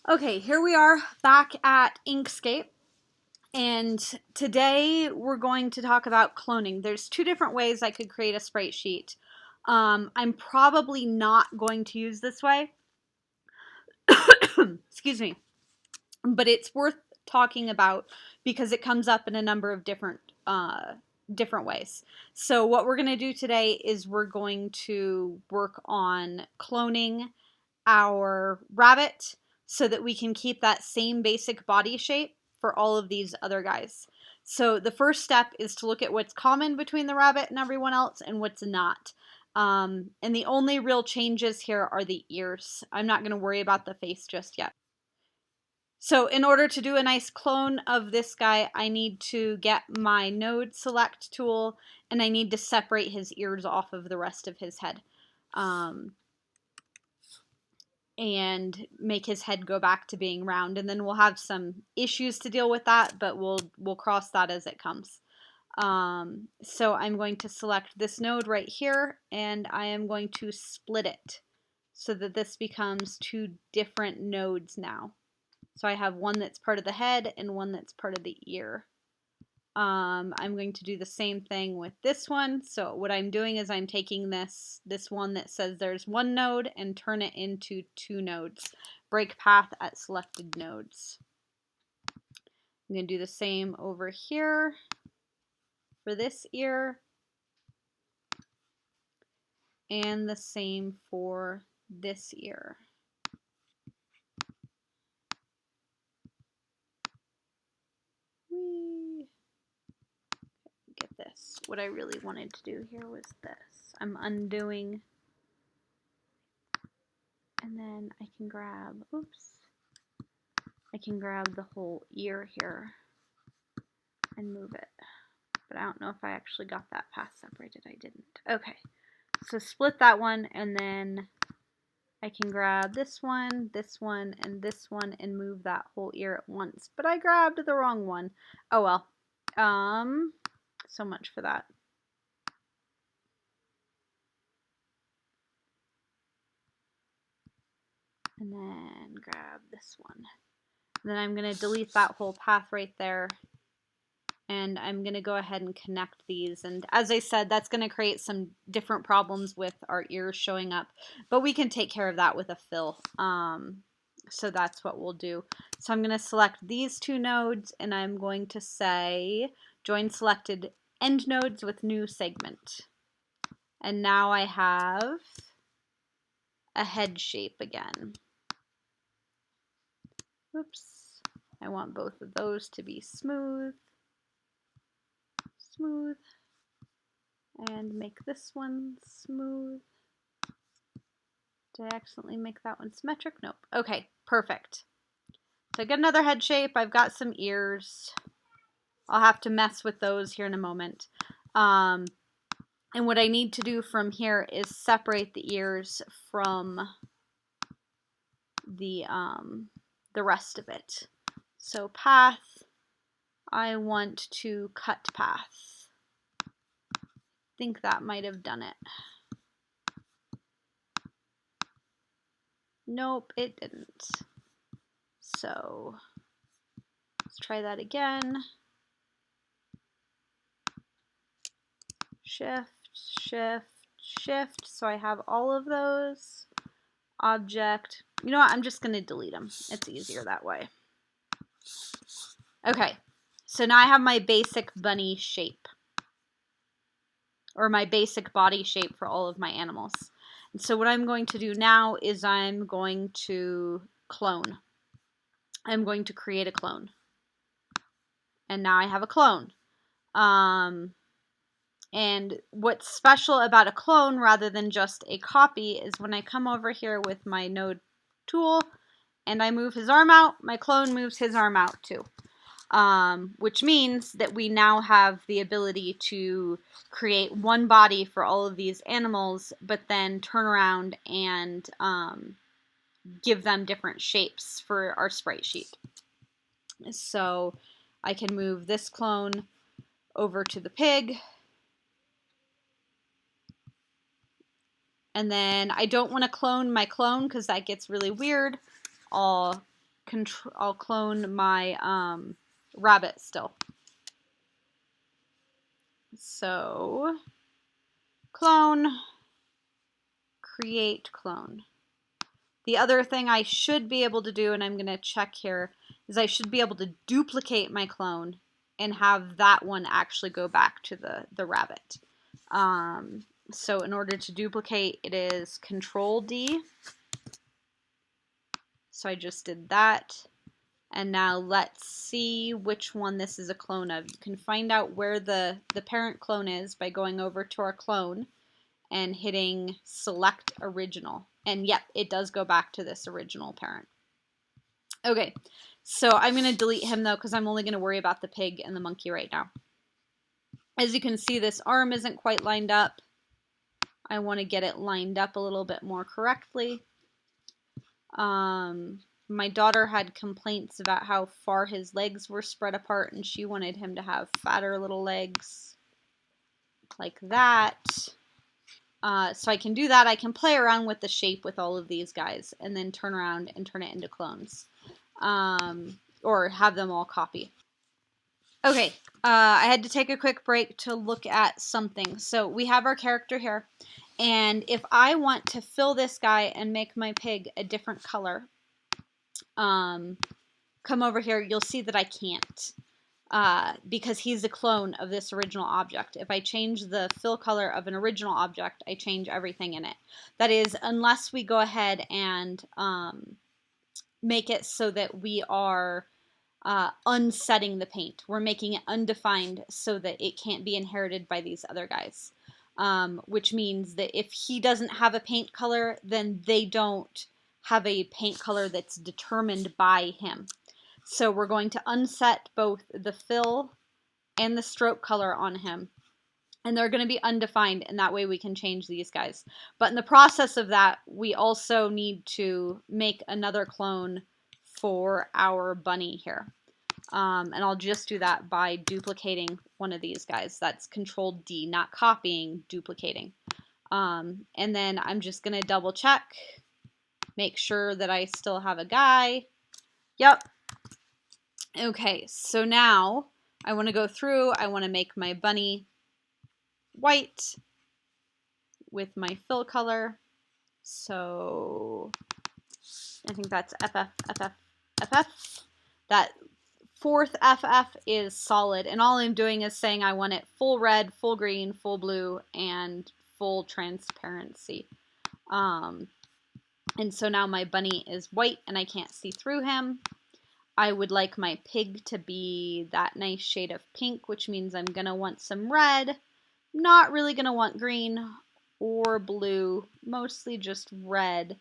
Okay, here we are back at Inkscape, and today we're going to talk about cloning. There's two different ways I could create a sprite sheet. I'm probably not going to use this way. Excuse me. But it's worth talking about because it comes up in a number of different ways. So what we're going to do today is we're going to work on cloning our rabbit so that we can keep that same basic body shape for all of these other guys. So the first step is to look at what's common between the rabbit and everyone else and what's not. And the only real changes here are the ears. I'm not going to worry about the face just yet. So in order to do a nice clone of this guy, I need to get my node select tool and I need to separate his ears off of the rest of his head. And make his head go back to being round, and then we'll have some issues to deal with that, but we'll cross that as it comes. So I'm going to select this node right here, and I am going to split it so that this becomes two different nodes now. So I have one that's part of the head and one that's part of the ear. I'm going to do the same thing with this one. So what I'm doing is I'm taking this one that says there's one node and turn it into two nodes. Break path at selected nodes. I'm going to do the same over here for this ear. And the same for this ear. Get this. What I really wanted to do here was this. I'm undoing, and then I can grab, I can grab the whole ear here and move it. But I don't know if I actually got that path separated. I didn't. Okay. So split that one, and then I can grab this one, and this one, and move that whole ear at once. But I grabbed the wrong one. Oh well. So much for that. And then grab this one. And then I'm going to delete that whole path right there. And I'm going to go ahead and connect these. And as I said, that's going to create some different problems with our ears showing up. But we can take care of that with a fill. So that's what we'll do. So I'm going to select these two nodes, and I'm going to say join selected end nodes with new segment. And now I have a head shape again. Oops. I want both of those to be smooth. Smooth. And make this one smooth. Did I accidentally make that one symmetric? Nope. Okay, perfect. So I get another head shape. I've got some ears. I'll have to mess with those here in a moment. And what I need to do from here is separate the ears from the rest of it. So path, I want to cut path. I think that might have done it. Nope, it didn't. So let's try that again. Shift, shift, shift. So I have all of those. Object. You know what? I'm just going to delete them. It's easier that way. Okay. So now I have my basic bunny shape. Or my basic body shape for all of my animals. And so what I'm going to do now is I'm going to clone. I'm going to create a clone. And now I have a clone. And what's special about a clone rather than just a copy is when I come over here with my node tool and I move his arm out, my clone moves his arm out too. Which means that we now have the ability to create one body for all of these animals, but then turn around and give them different shapes for our sprite sheet. So I can move this clone over to the pig. And then I don't want to clone my clone because that gets really weird. I'll I'll clone my rabbit still. So clone, create clone. The other thing I should be able to do, and I'm going to check here, is I should be able to duplicate my clone and have that one actually go back to the rabbit. So in order to duplicate, it is Control D. So I just did that. And now let's see which one this is a clone of. You can find out where the parent clone is by going over to our clone and hitting Select Original. And yep, it does go back to this original parent. Okay, so I'm going to delete him though because I'm only going to worry about the pig and the monkey right now. As you can see, this arm isn't quite lined up. I want to get it lined up a little bit more correctly. My daughter had complaints about how far his legs were spread apart, and she wanted him to have fatter little legs like that. So I can do that. I can play around with the shape with all of these guys and then turn around and turn it into clones. Or have them all copy. Okay, I had to take a quick break to look at something. So we have our character here, and if I want to fill this guy and make my pig a different color, come over here, you'll see that I can't. Because he's a clone of this original object. If I change the fill color of an original object, I change everything in it. That is, unless we go ahead and make it so that we are unsetting the paint. We're making it undefined so that it can't be inherited by these other guys. Which means that if he doesn't have a paint color, then they don't have a paint color that's determined by him. So we're going to unset both the fill and the stroke color on him. And they're going to be undefined, and that way we can change these guys. But in the process of that, we also need to make another clone for our bunny here. And I'll just do that by duplicating one of these guys. That's Control D, not copying, duplicating. And then I'm just going to double check, make sure that I still have a guy. Yep. Okay, so now I want to go through, I want to make my bunny white with my fill color. So I think that's FF, FF, FF. That fourth FF is solid, and all I'm doing is saying I want it full red, full green, full blue, and full transparency. And so now my bunny is white and I can't see through him. I would like my pig to be that nice shade of pink, which means I'm going to want some red. Not really going to want green or blue, mostly just red.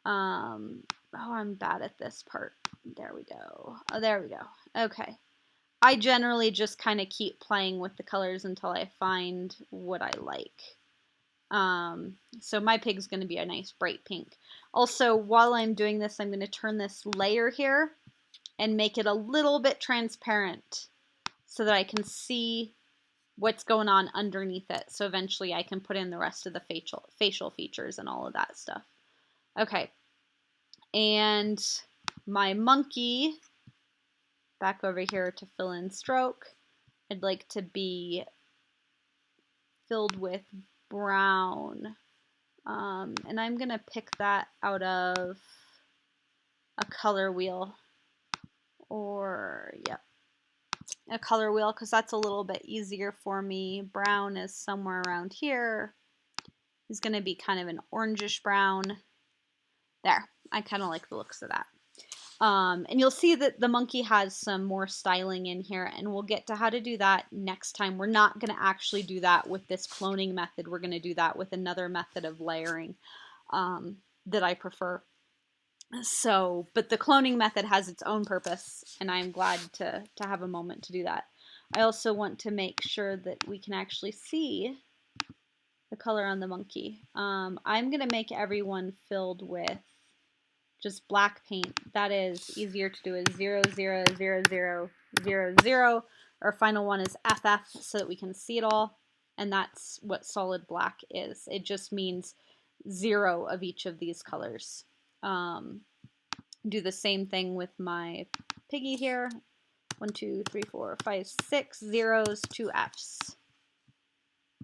Oh, I'm bad at this part. There we go. Oh, there we go. Okay. I generally just kind of keep playing with the colors until I find what I like. So my pig's going to be a nice bright pink. Also, while I'm doing this, I'm going to turn this layer here and make it a little bit transparent so that I can see what's going on underneath it. So eventually I can put in the rest of the facial features and all of that stuff. Okay. And my monkey, back over here to fill in stroke, I'd like to be filled with brown. And I'm going to pick that out of a color wheel. Or, yep, a color wheel, because that's a little bit easier for me. Brown is somewhere around here. It's going to be kind of an orangish brown. There, I kind of like the looks of that. And you'll see that the monkey has some more styling in here, and we'll get to how to do that next time. We're not going to actually do that with this cloning method. We're going to do that with another method of layering that I prefer. So, but the cloning method has its own purpose, and I'm glad to have a moment to do that. I also want to make sure that we can actually see the color on the monkey. I'm going to make everyone filled with just black paint. That is easier to do as 0, 0, 0, 0, 0, 0. Our final one is FF so that we can see it all, and that's what solid black is. It just means 0 of each of these colors. Do the same thing with my piggy here. 1, 2, 3, 4, 5, 6 zeros, 2 F's.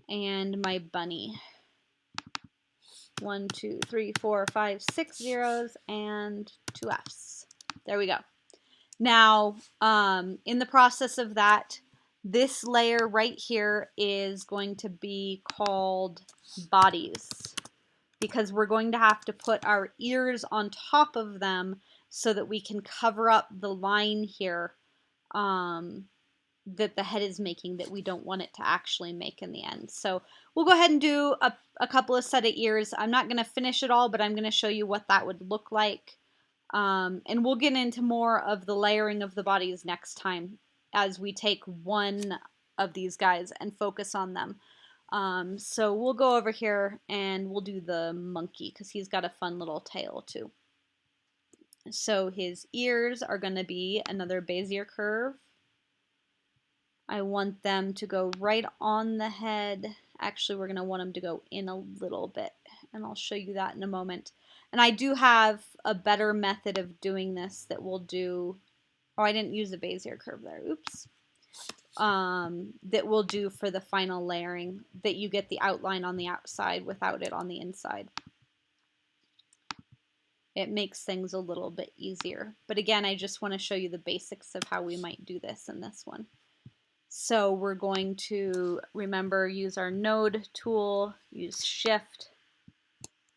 And my bunny. 1, 2, 3, 4, 5, 6 zeros and 2 F's. There we go. Now, in the process of that, this layer right here is going to be called bodies, because we're going to have to put our ears on top of them so that we can cover up the line here that the head is making that we don't want it to actually make in the end. So we'll go ahead and do a couple of set of ears. I'm not going to finish it all, but I'm going to show you what that would look like. And we'll get into more of the layering of the bodies next time as we take one of these guys and focus on them. So we'll go over here and we'll do the monkey because he's got a fun little tail too. So his ears are going to be another Bezier curve. I want them to go right on the head. Actually, we're going to want them to go in a little bit, and I'll show you that in a moment. And I do have a better method of doing this that we'll do. Oh, I didn't use a Bezier curve there. Oops. That we'll do for the final layering, that you get the outline on the outside without it on the inside. It makes things a little bit easier. But again, I just want to show you the basics of how we might do this in this one. So we're going to, remember, use our node tool, use shift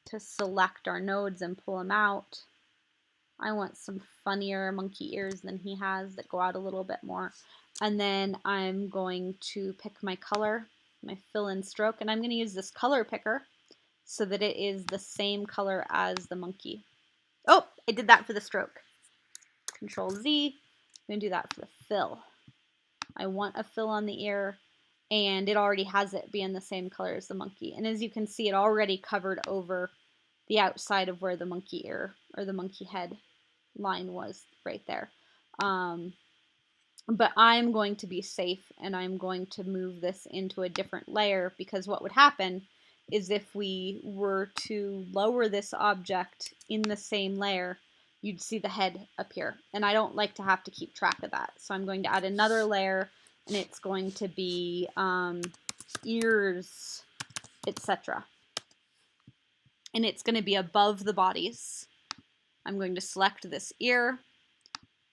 to select our nodes and pull them out. I want some funnier monkey ears than he has that go out a little bit more. And then I'm going to pick my color, my fill in stroke, and I'm going to use this color picker so that it is the same color as the monkey. Oh, I did that for the stroke. Control Z, I'm going to do that for the fill. I want a fill on the ear, and it already has it being the same color as the monkey. And as you can see, it already covered over the outside of where the monkey ear or the monkey head line was right there. But I'm going to be safe, and I'm going to move this into a different layer, because what would happen is if we were to lower this object in the same layer, you'd see the head appear. And I don't like to have to keep track of that. So I'm going to add another layer, and it's going to be ears, etc. And it's going to be above the bodies. I'm going to select this ear.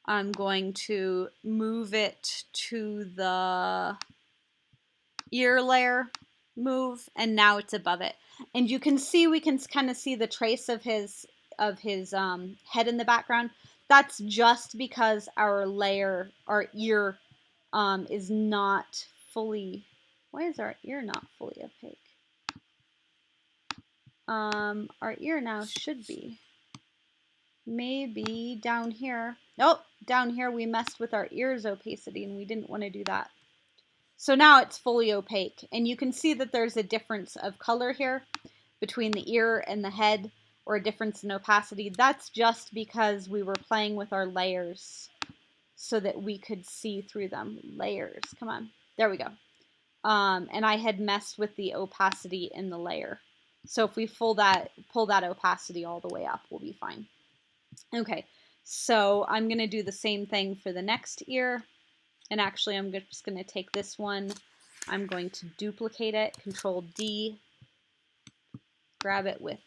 I'm going to move it to the ear layer, move, and now it's above it. And you can see, we can kind of see the trace of his head in the background. That's just because our layer, our ear, is not fully. Why is our ear not fully opaque? Our ear now should be. Maybe down here. Nope, down here we messed with our ear's opacity and we didn't want to do that. So now it's fully opaque, and you can see that there's a difference of color here between the ear and the head, or a difference in opacity. That's just because we were playing with our layers so that we could see through them. Layers, come on, there we go. And I had messed with the opacity in the layer. So if we pull that opacity all the way up, we'll be fine. Okay, so I'm going to do the same thing for the next ear. And actually, I'm just going to take this one. I'm going to duplicate it, Control D, grab it with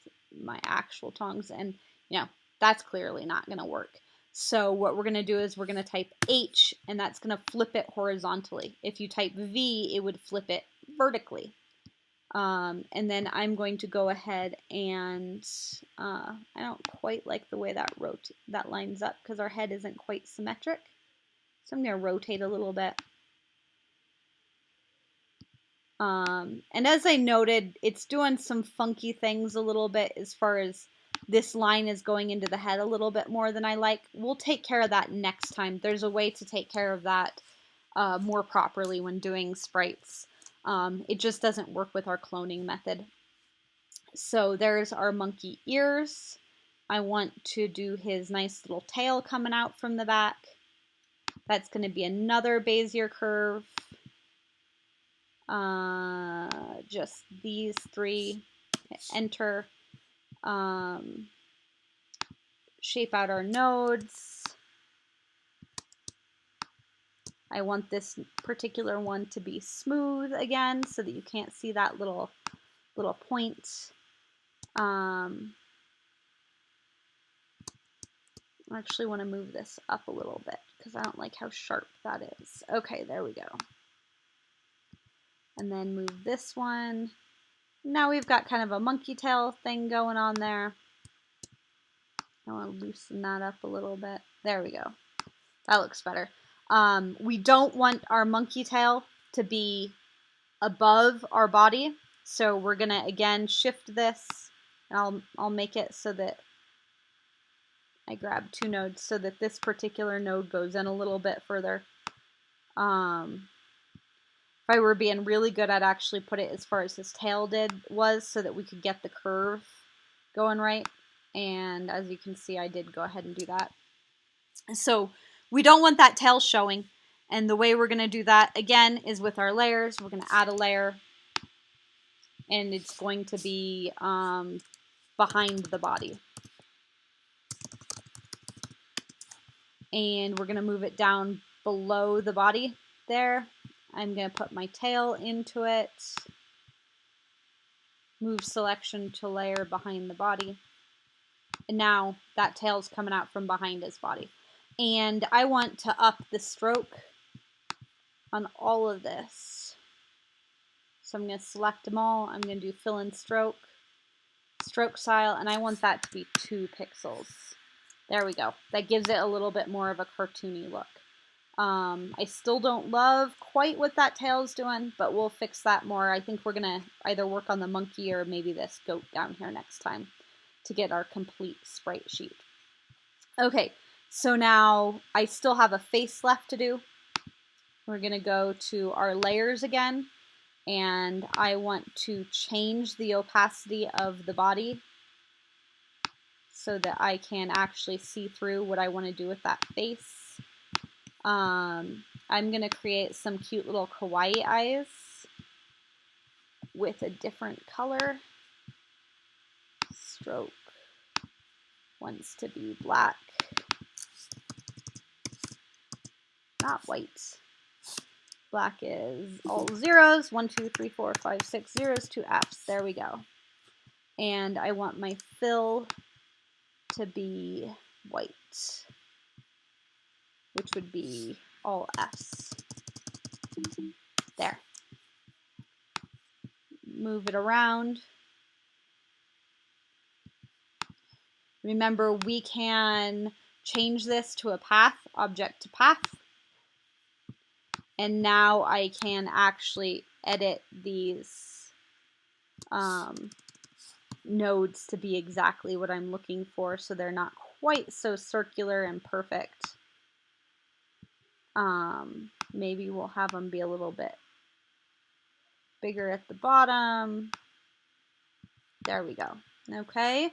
my actual tongs, and that's clearly not going to work. So what we're going to do is we're going to type H, and that's going to flip it horizontally. If you type V, it would flip it vertically. And then I'm going to go ahead and I don't quite like the way that lines up because our head isn't quite symmetric. So I'm going to rotate a little bit. And as I noted, it's doing some funky things a little bit as far as this line is going into the head a little bit more than I like. We'll take care of that next time. There's a way to take care of that more properly when doing sprites. It just doesn't work with our cloning method. So there's our monkey ears. I want to do his nice little tail coming out from the back. That's going to be another Bezier curve. Just these three. Enter. shape out our nodes. I want this particular one to be smooth again so that you can't see that little point. I actually want to move this up a little bit because I don't like how sharp that is. Okay, there we go. And then move this one. Now we've got kind of a monkey tail thing going on there. I want to loosen that up a little bit. There we go. That looks better. We don't want our monkey tail to be above our body. So we're going to, again, shift this. And I'll make it so that I grab two nodes so that this particular node goes in a little bit further. If I were being really good, I'd actually put it as far as his tail was so that we could get the curve going right. And as you can see, I did go ahead and do that. So we don't want that tail showing. And the way we're going to do that, again, is with our layers. We're going to add a layer. And it's going to be behind the body. And we're going to move it down below the body there. I'm going to put my tail into it. Move selection to layer behind the body. And now that tail's coming out from behind his body. And I want to up the stroke on all of this. So I'm going to select them all. I'm going to do fill in stroke, stroke style, and I want that to be 2 pixels. There we go. That gives it a little bit more of a cartoony look. I still don't love quite what that tail's doing, but we'll fix that more. I think we're going to either work on the monkey or maybe this goat down here next time to get our complete sprite sheet. Okay, so now I still have a face left to do. We're going to go to our layers again, and I want to change the opacity of the body so that I can actually see through what I want to do with that face. I'm going to create some cute little kawaii eyes with a different color. Stroke wants to be black, not white. Black is all zeros. 1, 2, 3, 4, 5, 6 zeros, 2 Fs. There we go. And I want my fill to be white, which would be all Fs. There. Move it around. Remember, we can change this to a path, object to path. And now I can actually edit these nodes to be exactly what I'm looking for, so they're not quite so circular and perfect. Maybe we'll have them be a little bit bigger at the bottom. There we go. Okay.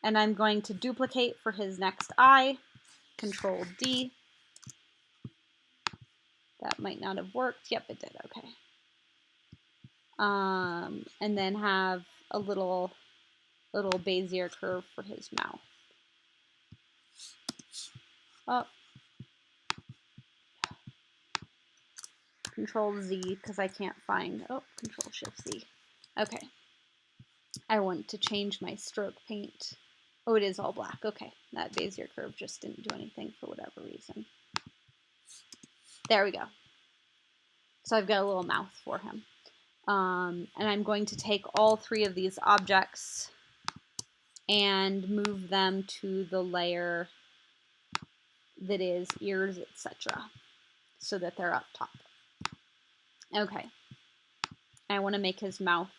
And I'm going to duplicate for his next eye. Control D. That might not have worked. Yep, it did. Okay. And then have a little Bezier curve for his mouth. Oh. Control Z because I can't find. Oh, Control Shift Z. Okay. I want to change my stroke paint. Oh, it is all black. Okay. That Bezier curve just didn't do anything for whatever reason. There we go. So I've got a little mouth for him. And I'm going to take all 3 of these objects and move them to the layer that is ears, etc., so that they're up top. Okay. I want to make his mouth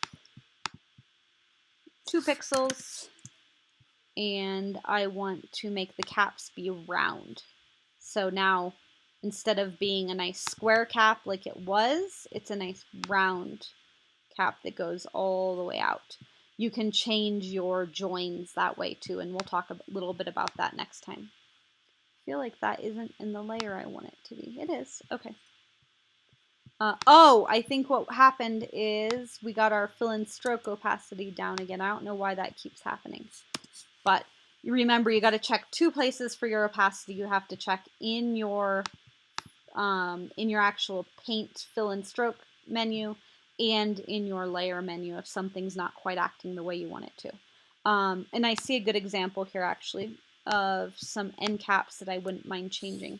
2 pixels, and I want to make the caps be round. So now, instead of being a nice square cap like it was, it's a nice round cap that goes all the way out. You can change your joins that way too, and we'll talk a little bit about that next time. I feel like that isn't in the layer I want it to be. It is. Okay. Oh, I think what happened is we got our fill in stroke opacity down again. I don't know why that keeps happening. But remember, you got to check 2 places for your opacity. You have to check in your actual paint, fill, and stroke menu, and in your layer menu if something's not quite acting the way you want it to. And I see a good example here actually of some end caps that I wouldn't mind changing.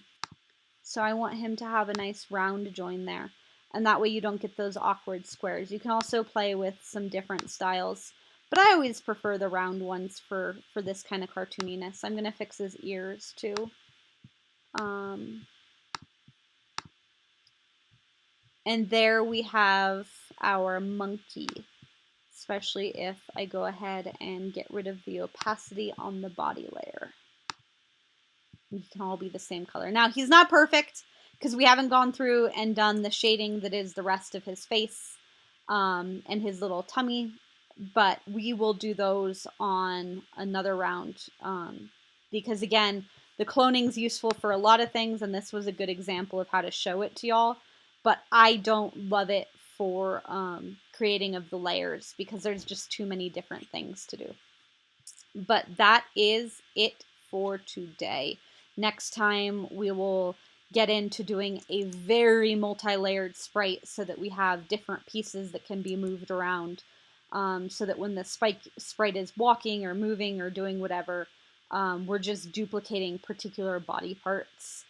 So I want him to have a nice round join there, and that way you don't get those awkward squares. You can also play with some different styles, but I always prefer the round ones for this kind of cartooniness. I'm going to fix his ears too. And there we have our monkey, especially if I go ahead and get rid of the opacity on the body layer. You can all be the same color. Now, he's not perfect because we haven't gone through and done the shading that is the rest of his face and his little tummy, but we will do those on another round because, again, the cloning's useful for a lot of things, and this was a good example of how to show it to y'all, but I don't love it for creating of the layers because there's just too many different things to do. But that is it for today. Next time we will get into doing a very multi-layered sprite so that we have different pieces that can be moved around so that when the sprite is walking or moving or doing whatever, we're just duplicating particular body parts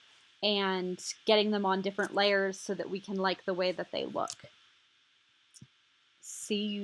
and getting them on different layers so that we can like the way that they look. See you.